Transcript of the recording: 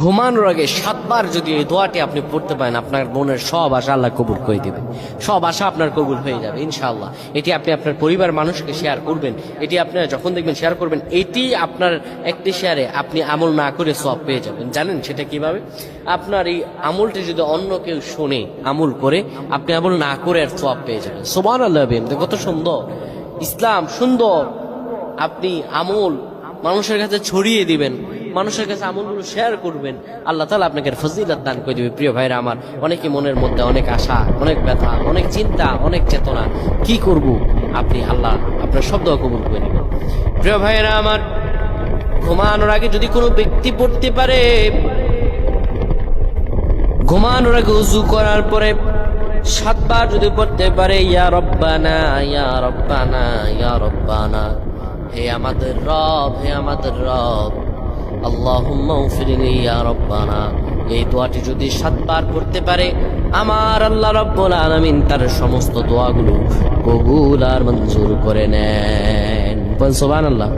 ঘুমানোর আগে 7 বার যদি এই দোয়াটি আপনি পড়তে পারেন, আপনার মনের সব আশা আল্লাহ কবুল করে দিবেন। সব আশা আপনার কবুল হয়ে যাবে ইনশাআল্লাহ। এটি আপনি আপনার পরিবার মানুষকে শেয়ার করবেন। এটি আপনারা যখন দেখবেন শেয়ার করবেন, এটি আপনার একটি শেয়ারে আপনি আমল না করে সব পেয়ে যাবেন। জানেন সেটা কিভাবে? আপনার এই আমলটি যদি অন্য কেউ শোনে আমল করে, আপনি আমল না করে আর সব পেয়ে যাবেন। সুবহানাল্লাহ। কত সুন্দর ইসলাম, সুন্দর। আপনি আমল মানুষের কাছে ছড়িয়ে দিবেন, মানুষের কাছে আমলগুলো শেয়ার করবেন, আল্লাহ তাআলা আপনাকে ফজিলত দান করে দিবে। প্রিয় ভাইরা আমার, অনেকে মনের মধ্যে অনেক আশা, অনেক ব্যথা, অনেক চিন্তা, অনেক চেতনা, কি করব, আপনি আল্লাহ আপনার শব্দ কবুল করে নেবেন। প্রিয় ভাইরা আমার, ঘুমানোর আগে যদি কোনো ব্যক্তি পড়তে পারে, ঘুমানোর আগে উযু করার পরে 7 বার যদি পড়তে পারে, ইয়া রব্বানা ইয়া রব্বানা ইয়া রব্বানা, হে আমাদের রব, হে আমাদের রব, আল্লাহুম্মা উগফিরলি ইয়া রব্বানা, এই দোয়াটি যদি 7 বার পড়তে পারে, আমার আল্লাহ রাব্বুল আলামিন তার সমস্ত দোয়াগুলো কবুল আর মঞ্জুর করে নেন। সুবহানাল্লাহ।